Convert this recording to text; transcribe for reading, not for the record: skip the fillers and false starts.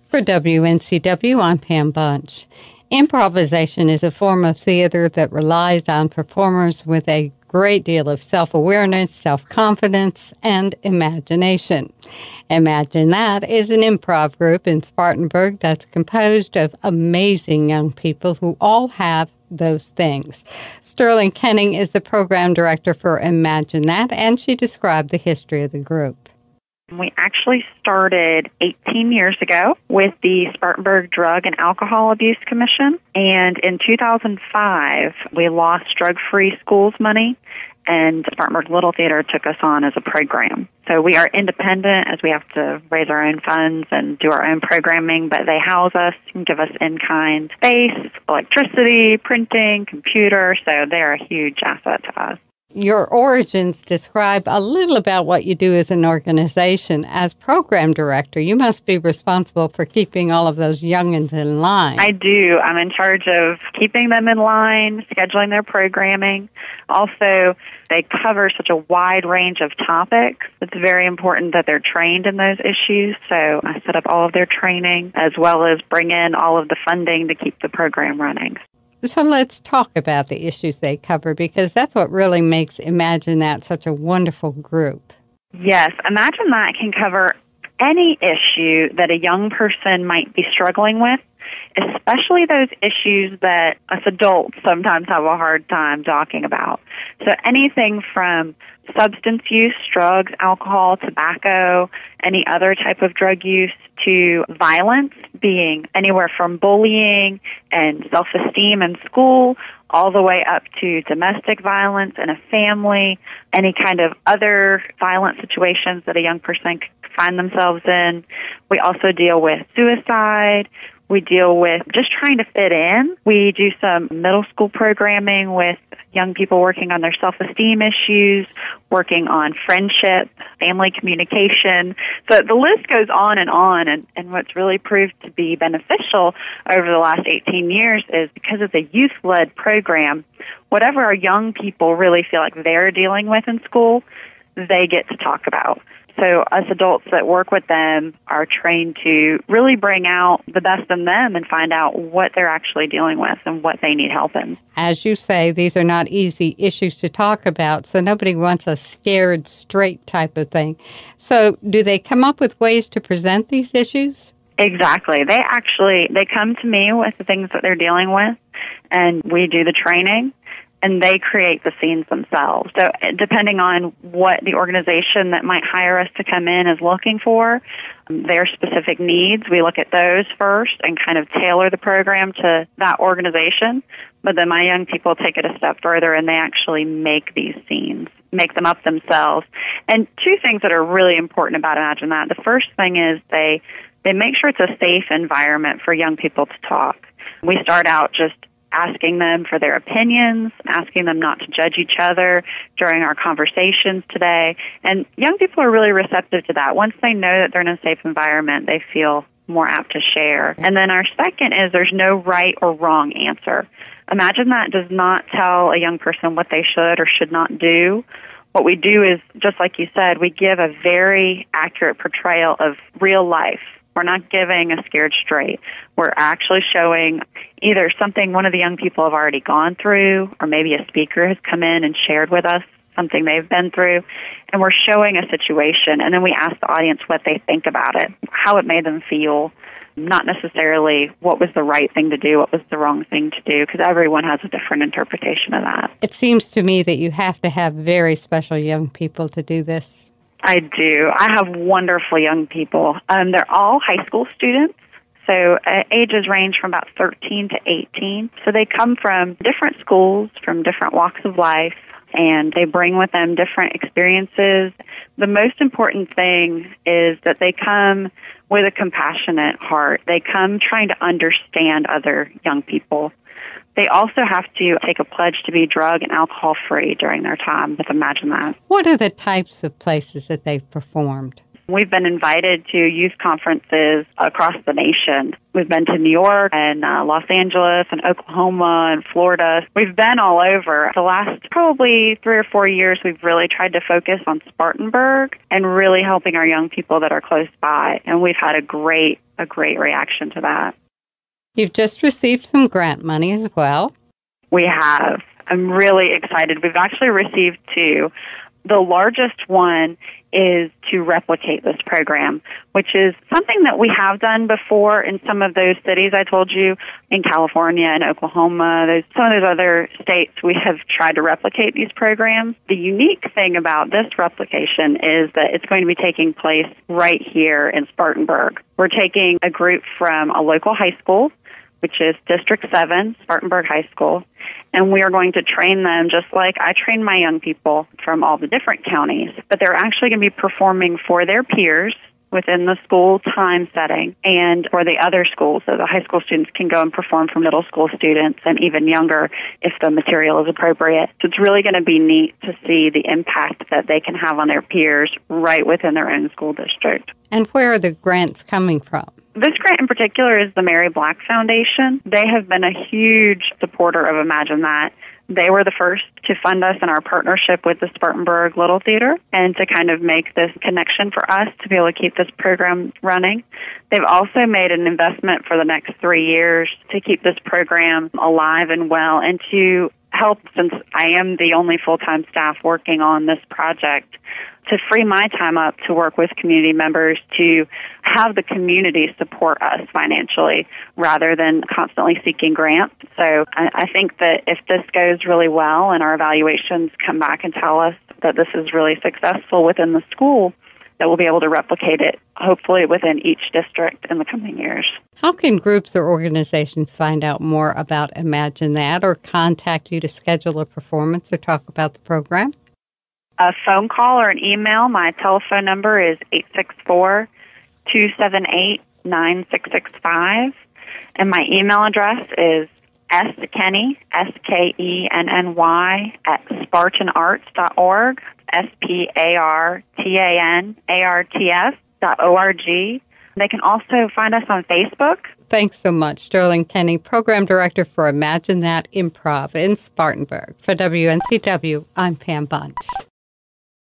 For WNCW, I'm Pam Bunch. Improvisation is a form of theater that relies on performers with a great deal of self-awareness, self-confidence, and imagination. Imagine That is an improv group in Spartanburg that's composed of amazing young people who all have those things. Sterling Kenning is the program director for Imagine That, and she described the history of the group. We actually started 18 years ago with the Spartanburg Drug and Alcohol Abuse Commission, and in 2005, we lost drug-free schools money, and Spartanburg Little Theater took us on as a program. So we are independent as we have to raise our own funds and do our own programming, but they house us and give us in-kind space, electricity, printing, computer, so they're a huge asset to us. Your origins describe a little about what you do as an organization. As program director, you must be responsible for keeping all of those young'uns in line. I do. I'm in charge of keeping them in line, scheduling their programming. Also, they cover such a wide range of topics. It's very important that they're trained in those issues, so I set up all of their training as well as bring in all of the funding to keep the program running. So let's talk about the issues they cover, because that's what really makes Imagine That such a wonderful group. Yes, Imagine That can cover any issue that a young person might be struggling with, especially those issues that us adults sometimes have a hard time talking about. So anything from substance use, drugs, alcohol, tobacco, any other type of drug use, to violence, being anywhere from bullying and self-esteem in school, all the way up to domestic violence in a family, any kind of other violent situations that a young person could find themselves in. We also deal with suicide. We deal with just trying to fit in. We do some middle school programming with young people working on their self-esteem issues, working on friendship, family communication. So the list goes on, and what's really proved to be beneficial over the last 18 years is because it's a youth-led program, whatever our young people really feel like they're dealing with in school, they get to talk about. So us adults that work with them are trained to really bring out the best in them and find out what they're actually dealing with and what they need help in. As you say, these are not easy issues to talk about, so nobody wants a scared straight type of thing. So do they come up with ways to present these issues? Exactly. They come to me with the things that they're dealing with, and we do the training. And they create the scenes themselves. So depending on what the organization that might hire us to come in is looking for, their specific needs, we look at those first and kind of tailor the program to that organization. But then my young people take it a step further and they actually make these scenes, make them up themselves. And two things that are really important about Imagine That. The first thing is they make sure it's a safe environment for young people to talk. We start out just asking them for their opinions, asking them not to judge each other during our conversations today. And young people are really receptive to that. Once they know that they're in a safe environment, they feel more apt to share. And then our second is there's no right or wrong answer. Imagine That does not tell a young person what they should or should not do. What we do is, just like you said, we give a very accurate portrayal of real life. We're not giving a scared straight. We're actually showing either something one of the young people have already gone through, or maybe a speaker has come in and shared with us something they've been through, and we're showing a situation, and then we ask the audience what they think about it, how it made them feel, not necessarily what was the right thing to do, what was the wrong thing to do, because everyone has a different interpretation of that. It seems to me that you have to have very special young people to do this. I do. I have wonderful young people. They're all high school students, so ages range from about 13 to 18. So they come from different schools, from different walks of life, and they bring with them different experiences. The most important thing is that they come with a compassionate heart. They come trying to understand other young people. They also have to take a pledge to be drug and alcohol-free during their time with Imagine That. What are the types of places that they've performed? We've been invited to youth conferences across the nation. We've been to New York and Los Angeles and Oklahoma and Florida. We've been all over. The last probably 3 or 4 years, we've really tried to focus on Spartanburg and really helping our young people that are close by. And we've had a great reaction to that. You've just received some grant money as well. We have. I'm really excited. We've actually received 2. The largest one is to replicate this program, which is something that we have done before in some of those cities I told you, in California and Oklahoma. Some of those other states, we have tried to replicate these programs. The unique thing about this replication is that it's going to be taking place right here in Spartanburg. We're taking a group from a local high school, which is District 7, Spartanburg High School, and we are going to train them just like I train my young people from all the different counties, but they're actually going to be performing for their peers within the school time setting and for the other schools. So the high school students can go and perform for middle school students and even younger if the material is appropriate. So it's really going to be neat to see the impact that they can have on their peers right within their own school district. And where are the grants coming from? This grant in particular is the Mary Black Foundation. They have been a huge supporter of Imagine That. They were the first to fund us in our partnership with the Spartanburg Little Theater and to kind of make this connection for us to be able to keep this program running. They've also made an investment for the next 3 years to keep this program alive and well and to help, since I am the only full-time staff working on this project, to free my time up to work with community members to have the community support us financially rather than constantly seeking grants. So I think that if this goes really well and our evaluations come back and tell us that this is really successful within the school, that we'll be able to replicate it, hopefully within each district in the coming years. How can groups or organizations find out more about Imagine That or contact you to schedule a performance or talk about the program? A phone call or an email. My telephone number is 864-278-9665. And my email address is skenny, SKENNY, @spartanarts.org, SPARTANARTS.org. They can also find us on Facebook. Thanks so much, Sterling Tenney, Program Director for Imagine That Improv in Spartanburg. For WNCW, I'm Pam Bunch.